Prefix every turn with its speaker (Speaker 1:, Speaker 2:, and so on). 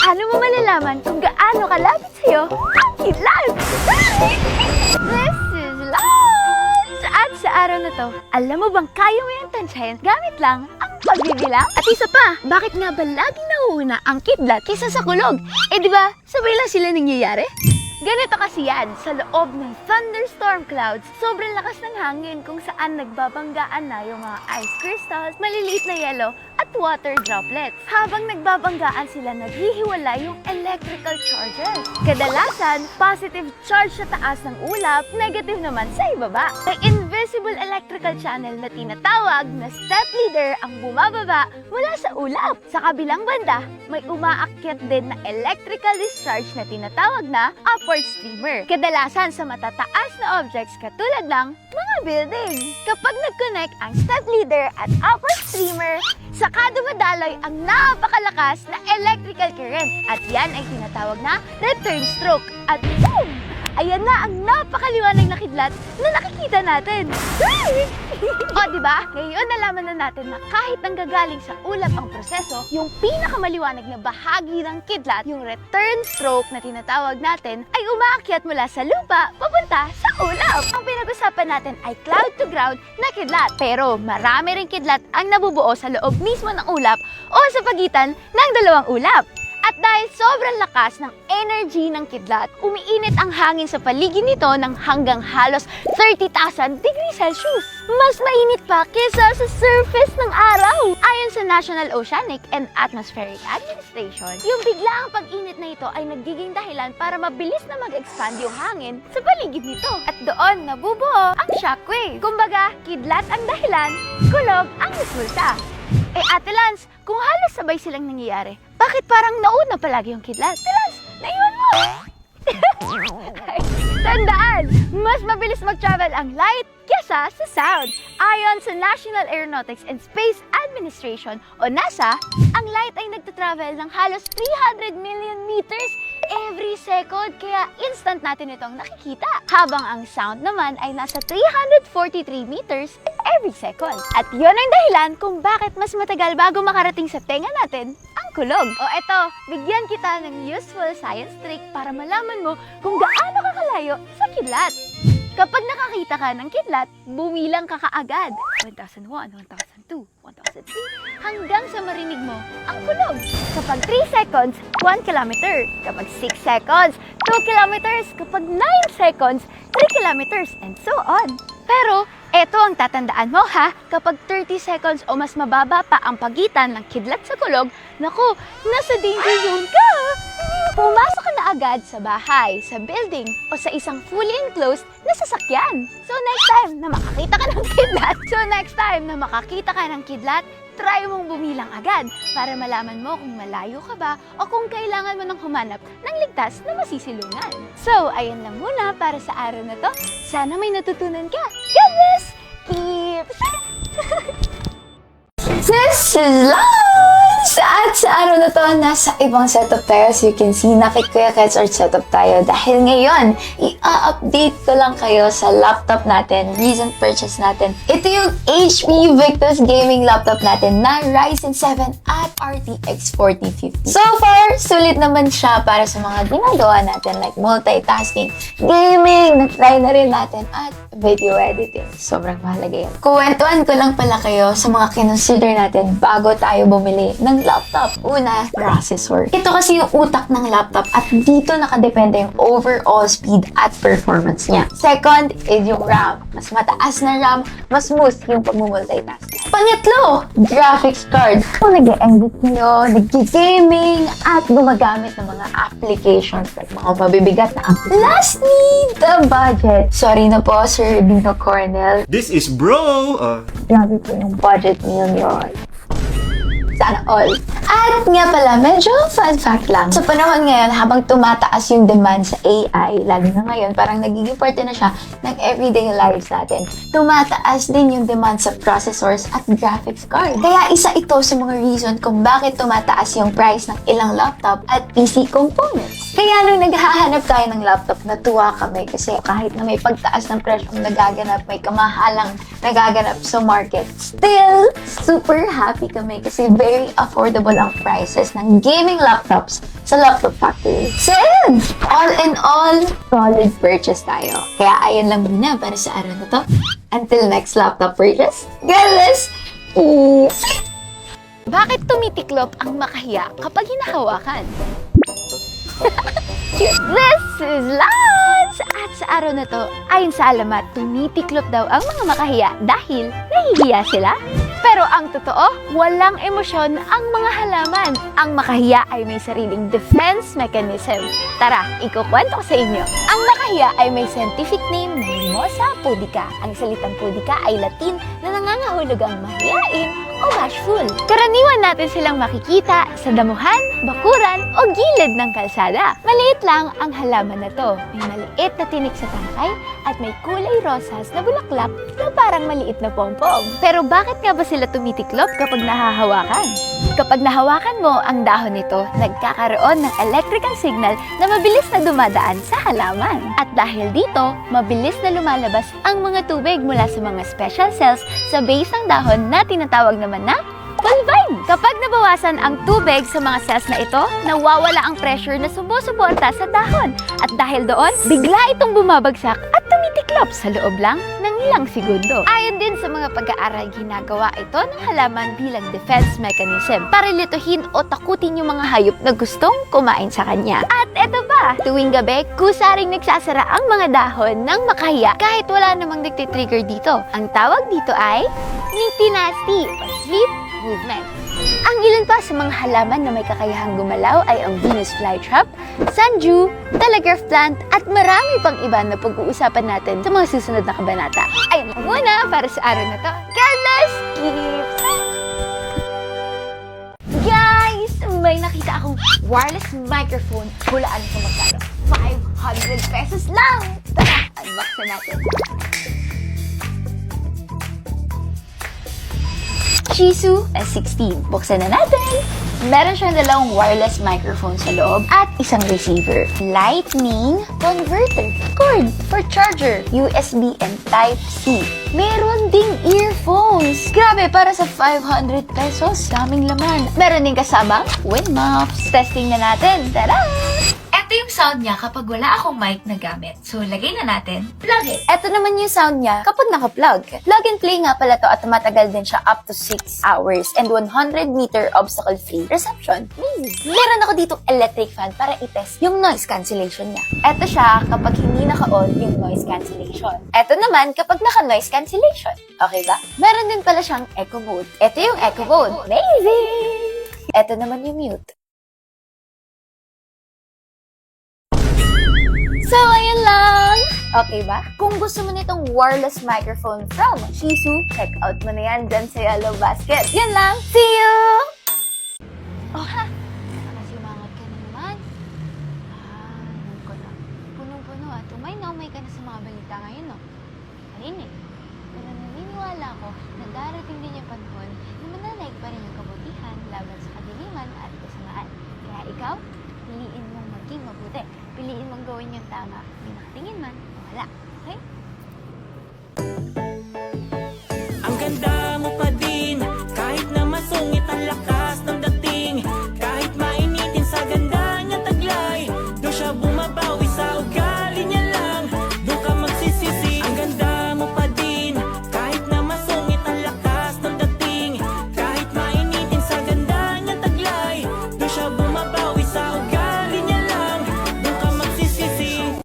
Speaker 1: Paano mo malalaman kung gaano kalapit sa'yo ang kidlat? This is lunch! At sa araw na to, alam mo bang kaya mo yung tansyahin gamit lang ang pagbibilang? At isa pa, bakit nga ba laging nauuna ang kidlat kaysa sa kulog? Eh di ba, sabay lang sila nangyayari? Ganito kasi yan, sa loob ng thunderstorm clouds, sobrang lakas ng hangin kung saan nagbabanggaan na yung mga ice crystals, maliliit na yelo, at water droplets. Habang nagbabanggaan sila, naghihiwalay yung electrical charges. Kadalasan, positive charge sa taas ng ulap, negative naman sa ibaba. May invisible electrical channel na tinatawag na step leader ang bumababa mula sa ulap. Sa kabilang banda, may umaakyat din na electrical discharge na tinatawag na upward streamer. Kadalasan sa matataas na objects katulad ng mga building. Kapag nag-connect ang step leader at upward streamer, saka dumadaloy ang napakalakas na electrical current. At yan ay tinatawag na return stroke. At boom! Ayan na ang napakaliwanag na kidlat na nakikita natin. O diba? Ngayon nalaman na natin na kahit nanggagaling sa ulap ang proseso, yung pinakamaliwanag na bahagi ng kidlat, yung return stroke na tinatawag natin, ay umaakyat mula sa lupa papunta sa ulap. Ang pinag-usapan natin ay cloud to ground na kidlat. Pero marami ring kidlat ang nabubuo sa loob mismo ng ulap o sa pagitan ng dalawang ulap. At dahil sobrang lakas ng energy ng kidlat, umiinit ang hangin sa paligid nito ng hanggang halos 30,000 degrees Celsius. Mas mainit pa kesa sa surface ng araw. Ayon sa National Oceanic and Atmospheric Administration, yung biglaang pag-init na ito ay nagiging dahilan para mabilis na mag-expand yung hangin sa paligid nito. At doon nabubuo ang shockwave. Kumbaga, kidlat ang dahilan, kulog ang resulta. Eh Ate Lance, kung halos sabay silang nangyayari, bakit parang nauna palagi yung kidlat? Ate Lance, naiwan mo! Tandaan, mas mabilis mag-travel ang light kesa sa sound. Ayon sa National Aeronautics and Space Administration o NASA, ang light ay nagtatravel ng halos 300 million meters every second, kaya instant natin itong nakikita. Habang ang sound naman ay nasa 343 meters every second. At yun ang dahilan kung bakit mas matagal bago makarating sa tenga natin ang kulog. O eto, bigyan kita ng useful science trick para malaman mo kung gaano kakalayo sa kidlat. Kapag nakakita ka ng kidlat, bumilang ka kaagad. 1001, 1002, 1003, hanggang sa marinig mo ang kulog. Kapag 3 seconds, 1 kilometer. Kapag 6 seconds, 2 kilometers. Kapag 9 seconds, 3 kilometers, and so on. Pero, eto ang tatandaan mo ha, kapag 30 seconds o mas mababa pa ang pagitan ng kidlat sa kulog, naku, nasa danger zone ka! Pumasok ka na agad sa bahay, sa building, o sa isang fully enclosed na sasakyan. So next time na makakita ka ng kidlat, try mong bumilang agad para malaman mo kung malayo ka ba o kung kailangan mo nang humanap ng ligtas na masisilungan. So, ayun lang muna para sa araw na to. Sana may natutunan ka. God bless! Keep This is lunch! At sa araw na to, nasa ibang setup tayo. As you can see, nakikuya Ketsort setup tayo. Dahil ngayon, i-update ko lang kayo sa laptop natin, recent purchase natin. Ito yung HP Victus Gaming laptop natin na Ryzen 7 at RTX 4050. So far, sulit naman siya para sa mga ginagawa natin like multitasking, gaming, na-try na rin natin, at video editing. Sobrang mahalaga yun. Kuwentuhan ko lang pala kayo sa mga kinonsider natin bago tayo bumili ng laptop. Una, processor. Ito kasi yung utak ng laptop at dito nakadepende yung overall speed at performance niya. Second is yung RAM. Mas mataas na RAM, mas smooth yung pag-multitask. Pangatlo, graphics card. Kung nag-edit nyo, nag-gaming, at gumagamit ng mga applications like mga mabibigat na apps. Lastly, the budget. Sorry na po, Sir Dino Cornell.
Speaker 2: This is bro!
Speaker 1: Grabe po yung budget niyo yun. Sana all. At nga pala, medyo fun fact lang. Sa panahon ngayon, habang tumataas yung demand sa AI, lalo na ngayon, parang nagiging parte na siya ng everyday lives natin. Tumataas din yung demand sa processors at graphics card. Kaya isa ito sa mga reason kung bakit tumataas yung price ng ilang laptop at PC components. Kaya nung naghahanap tayo ng laptop, natuwa kami kasi kahit na may pagtaas ng presyong nagaganap, may kamahalang nagaganap sa market, still, super happy kami kasi very affordable ang prices ng gaming laptops sa Laptop Factory. So, yun! All in all, solid purchase tayo. Kaya ayun lang muna para sa araw na to. Until next laptop purchase, God bless! Bakit tumitiklop ang makahiya kapag hinahawakan? This is lunch! At sa araw na to, ayon sa alamat, tumitiklop daw ang mga makahiya dahil nahihiya sila. Pero ang totoo, walang emosyon ang mga halaman. Ang makahiya ay may sariling defense mechanism. Tara, ikukwento ko sa inyo. Ang makahiya ay may scientific name na Mimosa pudica. Ang salitang pudica ay Latin na nangangahulugang mahiyain o bashful. Karaniwan natin silang makikita sa damuhan, bakuran o gilid ng kalsada. Maliit lang ang halaman na to. May maliit na tinik sa tangkay at may kulay rosas na bulaklak na parang maliit na pompong. Pero bakit nga ba sila tumitiklop kapag nahahawakan? Kapag nahawakan mo ang dahon nito, nagkakaroon ng electrical signal na mabilis na dumadaan sa halaman. At dahil dito, mabilis na lumalabas ang mga tubig mula sa mga special cells sa base ng dahon na tinatawag naman na pulvine. Kapag nabawasan ang tubig sa mga cells na ito, nawawala ang pressure na sumusuporta sa dahon. At dahil doon, bigla itong bumabagsak at tumitiklop sa loob lang ng ilang segundo. Ayon din sa mga pag-aaral, ginagawa ito ng halaman bilang defense mechanism para lituhin o takutin yung mga hayop na gustong kumain sa kanya. At eto pa, tuwing gabi, kusaring nagsasara ang mga dahon ng makahiya kahit wala namang nagtitrigger dito. Ang tawag dito ay niti-nasty o sleep movement. Ang ilan pa sa mga halaman na may kakayahang gumalaw ay ang Venus flytrap, sundew, telegraph plant, at marami pang iba na pag-uusapan natin sa mga susunod na kabanata. Ay, muna para sa araw na to. Careless gifts! Guys, may nakita akong wireless microphone. Hulaan ko magkano? 500 pesos lang! Tara, unbox na natin. Shisu S16. Buksan na natin! Meron siyang dalawang wireless microphone sa loob at isang receiver. Lightning converter. Cord for charger. USB and Type-C. Meron ding earphones. Grabe, para sa 500 pesos. Daming laman. Meron din kasama wind muffs. Testing na natin. Tara! Ito yung sound niya kapag wala akong mic na gamit. So, lagay na natin. Plug it. Ito naman yung sound niya kapag naka-plug. Plug and play nga pala to at tumatagal din siya up to 6 hours and 100-meter obstacle-free reception. Meron ako ditong electric fan para i-test yung noise cancellation niya. Ito siya kapag hindi naka-on yung noise cancellation. Ito naman kapag naka-noise cancellation. Okay ba? Meron din pala siyang echo mode. Ito yung echo mode. Amazing! Ito naman yung mute. So, ayun lang! Okay ba? Kung gusto mo nitong wireless microphone from Shisu, check out mo na yan dyan sa Yellow Basket. Yan lang! See you! Oh ha! Nakasimangat ka na naman. Alam ko na. Punong-puno at umay na umay ka na sa mga balita ngayon, no? Ayun eh. Pero naniniwala ko na darating din yung panahon na mananaig pa rin yung kabutihan laban sa kadiliman at kasamaan. Kaya ikaw, piliin mong maging mabuti. Piliin mong gawin yung tama. May nakatingin man o wala. Okay?
Speaker 2: Ang ganda